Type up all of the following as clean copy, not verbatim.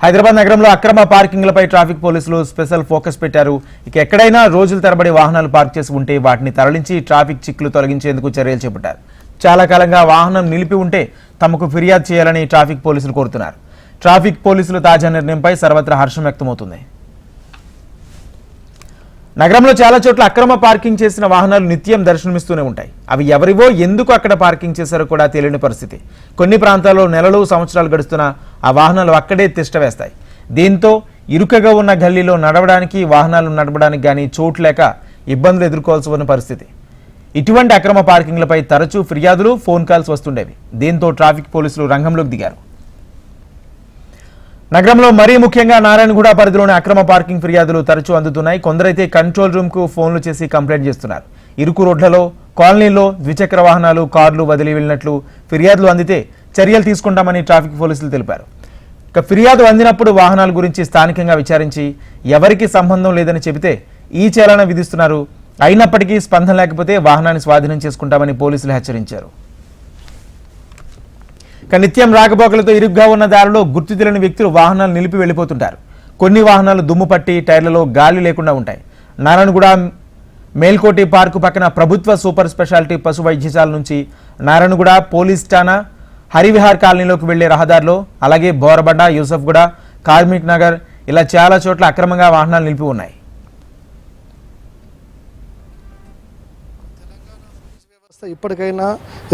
హైదరాబాద్ నగరంలో అక్రమ పార్కింగ్లపై ట్రాఫిక్ పోలీసులు స్పెషల్ ఫోకస్ పెట్టారు. ఇక ఎక్కడైనా రోజుల తరబడి వాహనాలు పార్క్ చేసి ఉంటే వాటిని తరలించి ట్రాఫిక్ చిక్కులు తొలగించేందుకు చర్యలు చేపట్టారు. చాలా కాలంగా వాహనం నిలిపి ఉంటే తమకు ఫిర్యాదు చేయాలని ట్రాఫిక్ పోలీసులు కోరుతున్నారు. ట్రాఫిక్ పోలీసులు తాజా నిర్ణయంపై సర్వత్రా హర్షం వ్యక్తమవుతుంది. నగరంలో చాలా చోట్ల అక్రమ పార్కింగ్ చేసిన వాహనాలు నిత్యం దర్శనమిస్తూనే ఉంటాయి. అవి ఎవరివో ఎందుకు అక్కడ పార్కింగ్ చేశారో కూడా తెలియని పరిస్థితి. కొన్ని ప్రాంతాల్లో నెలలు సంవత్సరాలు గడుస్తున్నా ఆ వాహనాలు అక్కడే తిష్టవేస్తాయి. దీంతో ఇరుకగా ఉన్న గల్లీలో నడవడానికి వాహనాలు నడపడానికి కానీ చోటు లేక ఇబ్బందులు ఎదుర్కోవాల్సి ఉన్న పరిస్థితి. ఇటువంటి అక్రమ పార్కింగ్లపై తరచూ ఫిర్యాదులు, ఫోన్ కాల్స్ వస్తుండేవి. దీంతో ట్రాఫిక్ పోలీసులు రంగంలోకి దిగారు. నగరంలో మరీ ముఖ్యంగా నారాయణగూడ పరిధిలోని అక్రమ పార్కింగ్ ఫిర్యాదులు తరచూ అందుతున్నాయి. కొందరైతే కంట్రోల్ రూమ్ కు ఫోన్లు చేసి కంప్లైంట్ చేస్తున్నారు. ఇరుకు రోడ్లలో, కాలనీల్లో ద్విచక్ర వాహనాలు, కార్లు వదిలి వెళ్ళినట్లు ఫిర్యాదులు అందితే చర్యలు తీసుకుంటామని ట్రాఫిక్ పోలీసులు తెలిపారు. ఇక ఫిర్యాదు అందినప్పుడు వాహనాల గురించి స్థానికంగా విచారించి ఎవరికి సంబంధం లేదని చెబితే ఈ చలాన విధిస్తున్నారు. అయినప్పటికీ స్పందన లేకపోతే వాహనాన్ని స్వాధీనం చేసుకుంటామని పోలీసులు హెచ్చరించారు. నిత్యం రాకపోకలతో ఇరుగ్గా ఉన్న దారిలో గుర్తు తెలియని వ్యక్తులు వాహనాలు నిలిపి వెళ్లిపోతుంటారు. కొన్ని వాహనాలు దుమ్ము పట్టి టైర్లలో గాలి లేకుండా ఉంటాయి. నారాయణగూడ మేల్కోటి పార్కు పక్కన ప్రభుత్వ సూపర్ స్పెషాలిటీ పశు వైద్యశాల నుంచి నారాయణగూడ పోలీస్ ఠాణా హరివిహార్ కాలనీలోకి వెళ్లే రహదారిలో, అలాగే బోరబండ, యూసఫ్గూడ, కార్మిక్ నగర్ ఇలా చాలా చోట్ల అక్రమంగా వాహనాలు నిలిపి ఉన్నాయి. ఇప్పటికైనా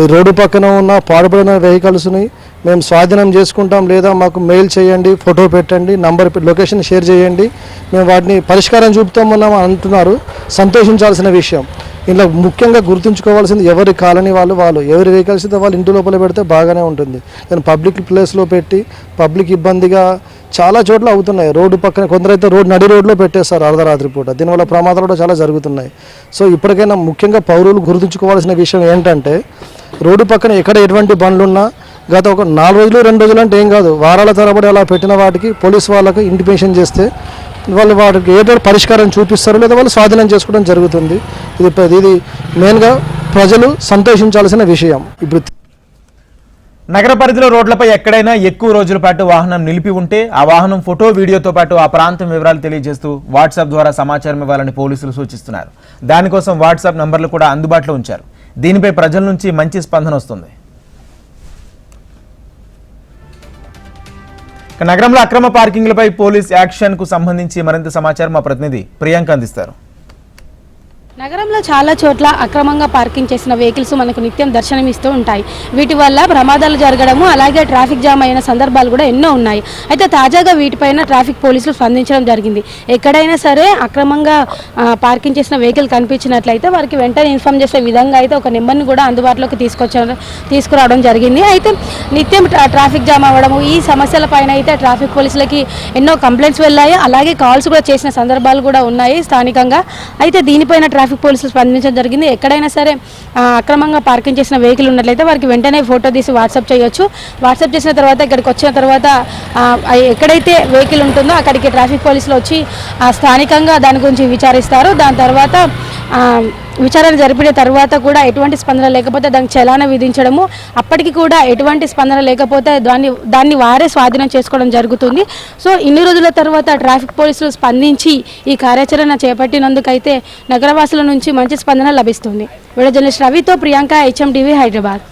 రోడ్డు పక్కన ఉన్న పాడుపడిన వెహికల్స్ని మేము స్వాధీనం చేసుకుంటాం, లేదా మాకు మెయిల్ చేయండి, ఫోటో పెట్టండి, నంబర్ లొకేషన్ షేర్ చేయండి, మేము వాటిని పరిష్కారం చూపుతామన్నాం అంటున్నారు. సంతోషించాల్సిన విషయం. ఇలా ముఖ్యంగా గుర్తుంచుకోవాల్సింది ఎవరి కాలనీ వాళ్ళు ఎవరి వెహికల్స్ అయితే వాళ్ళు ఇంటి లోపల పెడితే బాగానే ఉంటుంది. కానీ పబ్లిక్ ప్లేస్లో పెట్టి పబ్లిక్ ఇబ్బందిగా చాలా చోట్ల అవుతున్నాయి. రోడ్డు పక్కన కొందరైతే నడి రోడ్లో పెట్టేస్తారు అర్ధరాత్రి పూట. దీనివల్ల ప్రమాదాలు కూడా చాలా జరుగుతున్నాయి. సో ఇప్పటికైనా ముఖ్యంగా పౌరులు గుర్తుంచుకోవాల్సిన విషయం ఏంటంటే, రోడ్డు పక్కన ఎక్కడ ఎటువంటి బండ్లున్నా గత ఒక 4 రోజులు 2 రోజులు అంటే ఏం కాదు, వారాల తరబడి అలా పెట్టిన వాటికి పోలీసు వాళ్ళకి ఇంటిమేషన్ చేస్తే వాళ్ళు వాటికి ఏదో పరిష్కారం చూపిస్తారు, లేదా వాళ్ళు స్వాధీనం చేసుకోవడం జరుగుతుంది. ఇది మెయిన్గా ప్రజలు సంతోషించాల్సిన విషయం. ఇప్పుడు నగర పరిధిలో రోడ్లపై ఎక్కడైనా ఎక్కువ రోజుల పాటు వాహనం నిలిపి ఉంటే ఆ వాహనం ఫోటో, వీడియోతో పాటు ఆ ప్రాంతం వివరాలు తెలియజేస్తూ వాట్సాప్ ద్వారా సమాచారం ఇవ్వాలని పోలీసులు సూచిస్తున్నారు. దానికోసం వాట్సాప్ నంబర్లు కూడా అందుబాటులో ఉంచారు. దీనిపై ప్రజల నుంచి మంచి స్పందన వస్తుంది. నగరంలో అక్రమ పార్కింగ్లపై పోలీస్ యాక్షన్ కు సంబంధించి మరింత సమాచారం మా ప్రతినిధి ప్రియాంక అందిస్తారు. నగరంలో చాలా చోట్ల అక్రమంగా పార్కింగ్ చేసిన వెహికల్స్ మనకు నిత్యం దర్శనమిస్తూ ఉంటాయి. వీటి వల్ల ప్రమాదాలు జరగడము, అలాగే ట్రాఫిక్ జామ్ అయిన సందర్భాలు కూడా ఎన్నో ఉన్నాయి. అయితే తాజాగా వీటిపైన ట్రాఫిక్ పోలీసులు స్పందించడం జరిగింది. ఎక్కడైనా సరే అక్రమంగా పార్కింగ్ చేసిన వెహికల్ కనిపించినట్లయితే వారికి వెంటనే ఇన్ఫార్మ్ చేసే విధంగా అయితే ఒక నెంబర్ని కూడా అందుబాటులోకి తీసుకురావడం జరిగింది. అయితే నిత్యం ట్రాఫిక్ జామ్ అవ్వడము, ఈ సమస్యల పైన అయితే ట్రాఫిక్ పోలీసులకి ఎన్నో కంప్లైంట్స్ వెళ్ళాయి, అలాగే కాల్స్ కూడా చేసిన సందర్భాలు కూడా ఉన్నాయి స్థానికంగా. అయితే దీనిపైన ట్రాఫిక్ పోలీసులు స్పందించడం జరిగింది. ఎక్కడైనా సరే అక్రమంగా పార్కింగ్ చేసిన వెహికల్ ఉన్నట్లయితే వారికి వెంటనే ఫోటో తీసి వాట్సాప్ చేయొచ్చు. వాట్సాప్ చేసిన తర్వాత ఇక్కడికి వచ్చిన తర్వాత ఎక్కడైతే వెహికల్ ఉంటుందో అక్కడికి ట్రాఫిక్ పోలీసులు వచ్చి స్థానికంగా దాని గురించి విచారిస్తారు. దాని తర్వాత విచారణ జరిపిన తర్వాత కూడా ఎటువంటి స్పందన లేకపోతే దానికి చలాన విధించడము, అప్పటికి కూడా ఎటువంటి స్పందన లేకపోతే దాన్ని వారే స్వాధీనం చేసుకోవడం జరుగుతుంది. సో ఇన్ని రోజుల తర్వాత ట్రాఫిక్ పోలీసులు స్పందించి ఈ కార్యాచరణ చేపట్టినందుకైతే నగరవాసుల నుంచి మంచి స్పందన లభిస్తుంది. వీడియో జర్నలిస్ట్ రవితో ప్రియాంక, HMTV, హైదరాబాద్.